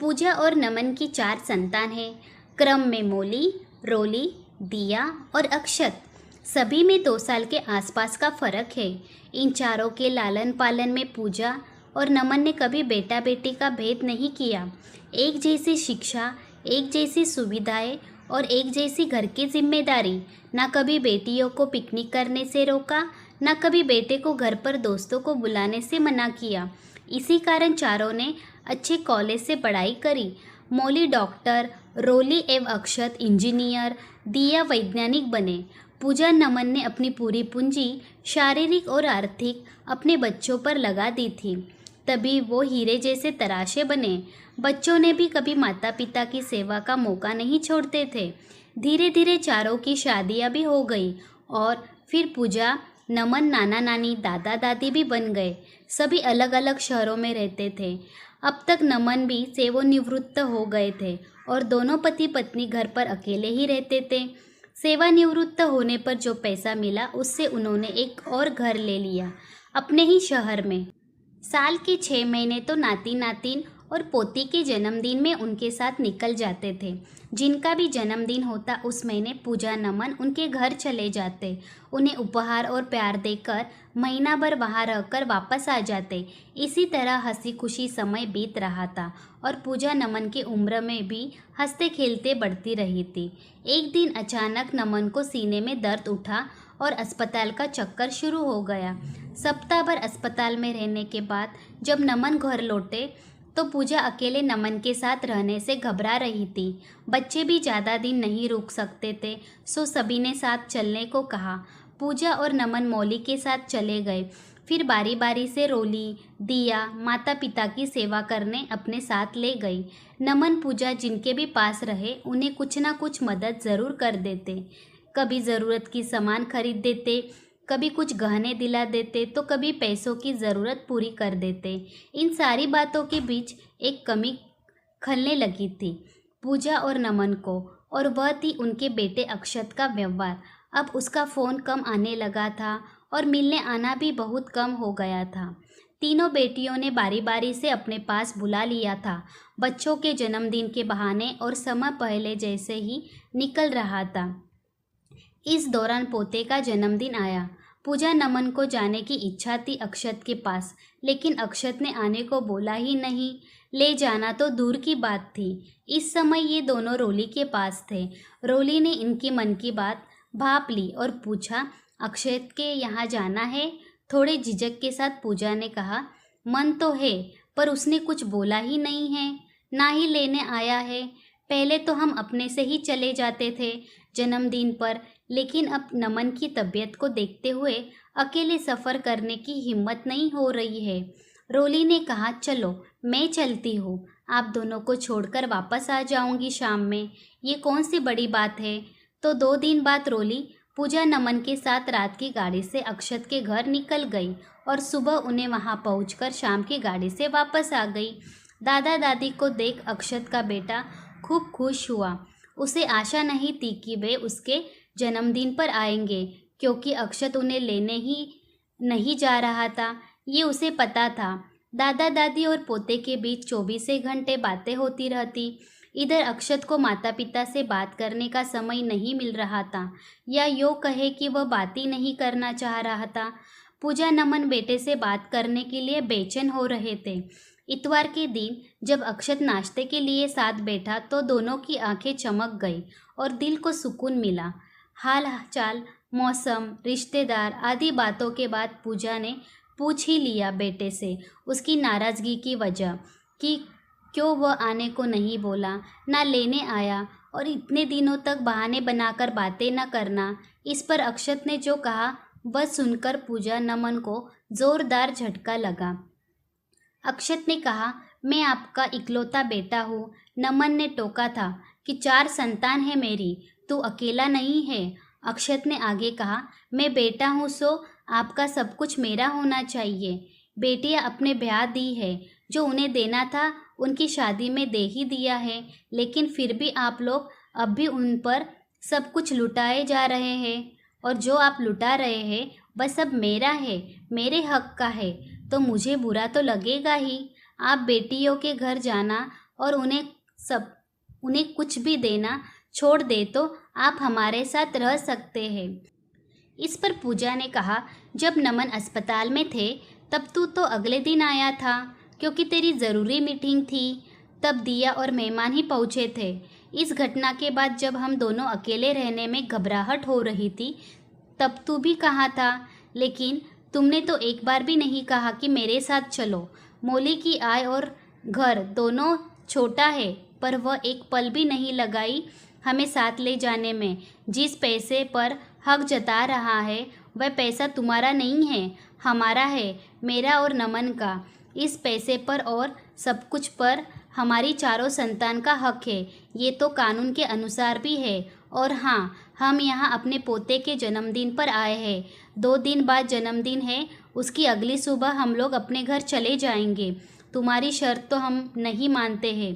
पूजा और नमन की 4 संतान हैं। क्रम में मोली, रोली, दिया और अक्षत। सभी में 2 साल के आसपास का फर्क है। इन चारों के लालन पालन में पूजा और नमन ने कभी बेटा बेटी का भेद नहीं किया। एक जैसी शिक्षा, एक जैसी सुविधाएं और एक जैसी घर की जिम्मेदारी। ना कभी बेटियों को पिकनिक करने से रोका, ना कभी बेटे को घर पर दोस्तों को बुलाने से मना किया। इसी कारण चारों ने अच्छे कॉलेज से पढ़ाई करी। मौली डॉक्टर, रोली एवं अक्षत इंजीनियर, दिया वैज्ञानिक बने। पूजा नमन ने अपनी पूरी पूंजी शारीरिक और आर्थिक अपने बच्चों पर लगा दी थी, तभी वो हीरे जैसे तराशे बने। बच्चों ने भी कभी माता पिता की सेवा का मौका नहीं छोड़ते थे। धीरे धीरे चारों की शादियां भी हो गई और फिर पूजा नमन नाना नानी दादा दादी भी बन गए। सभी अलग अलग शहरों में रहते थे। अब तक नमन भी सेवानिवृत्त हो गए थे और दोनों पति पत्नी घर पर अकेले ही रहते थे। सेवानिवृत्त होने पर जो पैसा मिला उससे उन्होंने एक और घर ले लिया अपने ही शहर में। साल के 6 महीने तो नाती नातिन और पोती के जन्मदिन में उनके साथ निकल जाते थे। जिनका भी जन्मदिन होता उस महीने पूजा नमन उनके घर चले जाते। उन्हें उपहार और प्यार देकर महीना भर वहाँ रहकर वापस आ जाते। इसी तरह हंसी खुशी समय बीत रहा था और पूजा नमन की उम्र में भी हंसते खेलते बढ़ती रही थी। एक दिन अचानक नमन को सीने में दर्द उठा और अस्पताल का चक्कर शुरू हो गया। सप्ताह भर अस्पताल में रहने के बाद जब नमन घर लौटे तो पूजा अकेले नमन के साथ रहने से घबरा रही थी। बच्चे भी ज़्यादा दिन नहीं रुक सकते थे, सो सभी ने साथ चलने को कहा। पूजा और नमन मौली के साथ चले गए। फिर बारी बारी से रोली, दिया माता पिता की सेवा करने अपने साथ ले गई। नमन पूजा जिनके भी पास रहे उन्हें कुछ ना कुछ मदद ज़रूर कर देते। कभी ज़रूरत की सामान खरीद देते, कभी कुछ गहने दिला देते तो कभी पैसों की ज़रूरत पूरी कर देते। इन सारी बातों के बीच एक कमी खलने लगी थी पूजा और नमन को, और वह थी उनके बेटे अक्षत का व्यवहार। अब उसका फ़ोन कम आने लगा था और मिलने आना भी बहुत कम हो गया था। तीनों बेटियों ने बारी बारी से अपने पास बुला लिया था। बच्चों के जन्मदिन के बहाने और समय पहले जैसे ही निकल रहा था। इस दौरान पोते का जन्मदिन आया। पूजा नमन को जाने की इच्छा थी अक्षत के पास, लेकिन अक्षत ने आने को बोला ही नहीं। ले जाना तो दूर की बात थी। इस समय ये दोनों रोली के पास थे। रोली ने इनकी मन की बात भाप ली और पूछा, अक्षत के यहाँ जाना है? थोड़े झिझक के साथ पूजा ने कहा, मन तो है पर उसने कुछ बोला ही नहीं है, ना ही लेने आया है। पहले तो हम अपने से ही चले जाते थे जन्मदिन पर, लेकिन अब नमन की तबीयत को देखते हुए अकेले सफ़र करने की हिम्मत नहीं हो रही है। रोली ने कहा, चलो मैं चलती हूँ, आप दोनों को छोड़कर वापस आ जाऊँगी शाम में, ये कौन सी बड़ी बात है। तो 2 दिन बाद रोली पूजा नमन के साथ रात की गाड़ी से अक्षत के घर निकल गई और सुबह उन्हें वहाँ पहुँचकर शाम की गाड़ी से वापस आ गई। दादा दादी को देख अक्षत का बेटा खूब खुश हुआ। उसे आशा नहीं थी कि वे उसके जन्मदिन पर आएंगे, क्योंकि अक्षत उन्हें लेने ही नहीं जा रहा था, ये उसे पता था। दादा दादी और पोते के बीच 24 घंटे बातें होती रहती। इधर अक्षत को माता पिता से बात करने का समय नहीं मिल रहा था, या यूँ कहे कि वह बात ही नहीं करना चाह रहा था। पूजा नमन बेटे से बात करने के लिए बेचैन हो रहे थे। इतवार के दिन जब अक्षत नाश्ते के लिए साथ बैठा तो दोनों की आंखें चमक गई और दिल को सुकून मिला। हाल चाल, मौसम, रिश्तेदार आदि बातों के बाद पूजा ने पूछ ही लिया बेटे से उसकी नाराज़गी की वजह, कि क्यों वह आने को नहीं बोला, ना लेने आया और इतने दिनों तक बहाने बनाकर बातें न करना। इस पर अक्षत ने जो कहा वह सुनकर पूजा नमन को ज़ोरदार झटका लगा। अक्षत ने कहा, मैं आपका इकलौता बेटा हूँ। नमन ने टोका था कि 4 संतान है मेरी, तू अकेला नहीं है। अक्षत ने आगे कहा, मैं बेटा हूँ सो आपका सब कुछ मेरा होना चाहिए। बेटियाँ अपने ब्याह दी है, जो उन्हें देना था उनकी शादी में दे ही दिया है, लेकिन फिर भी आप लोग अब भी उन पर सब कुछ लुटाए जा रहे हैं, और जो आप लुटा रहे हैं वह सब मेरा है, मेरे हक का है, तो मुझे बुरा तो लगेगा ही। आप बेटियों के घर जाना और उन्हें कुछ भी देना छोड़ दे तो आप हमारे साथ रह सकते हैं। इस पर पूजा ने कहा, जब नमन अस्पताल में थे तब तू तो अगले दिन आया था, क्योंकि तेरी ज़रूरी मीटिंग थी। तब दिया और मेहमान ही पहुँचे थे। इस घटना के बाद जब हम दोनों अकेले रहने में घबराहट हो रही थी तब तू भी कहा था, लेकिन तुमने तो एक बार भी नहीं कहा कि मेरे साथ चलो। मौली की आय और घर दोनों छोटा है, पर वह एक पल भी नहीं लगाई हमें साथ ले जाने में। जिस पैसे पर हक जता रहा है वह पैसा तुम्हारा नहीं है, हमारा है, मेरा और नमन का। इस पैसे पर और सब कुछ पर हमारी चारों संतान का हक है। ये तो कानून के अनुसार भी है। और हाँ, हम यहाँ अपने पोते के जन्मदिन पर आए हैं। 2 दिन बाद जन्मदिन है, उसकी अगली सुबह हम लोग अपने घर चले जाएंगे। तुम्हारी शर्त तो हम नहीं मानते हैं।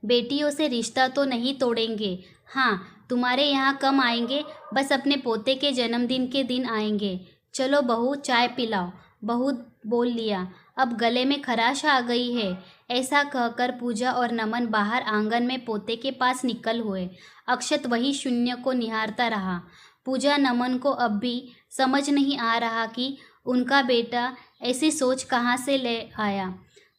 बेटियों से रिश्ता तो नहीं तोड़ेंगे। हाँ, तुम्हारे यहाँ कम आएंगे, बस अपने पोते के जन्मदिन के दिन आएंगे। चलो बहू, चाय पिलाओ। बहू बोल लिया। अब गले में खराश आ गई है। ऐसा कहकर पूजा और नमन बाहर आंगन में पोते के पास निकल हुए। अक्षत वही शून्य को निहारता रहा। पूजा नमन को अब भी समझ नहीं आ रहा कि उनका बेटा ऐसी सोच कहाँ से ले आया।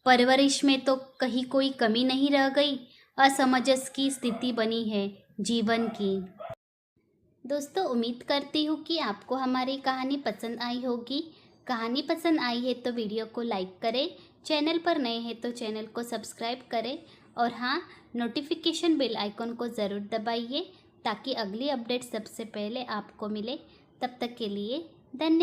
परवरिश में तो कहीं कोई कमी नहीं रह गई। असमंजस की स्थिति बनी है जीवन की। दोस्तों, उम्मीद करती हूँ कि आपको हमारी कहानी पसंद आई होगी। कहानी पसंद आई है तो वीडियो को लाइक करें, चैनल पर नए हैं तो चैनल को सब्सक्राइब करें और हाँ, नोटिफिकेशन बेल आइकन को ज़रूर दबाइए ताकि अगली अपडेट सबसे पहले आपको मिले। तब तक के लिए धन्यवाद।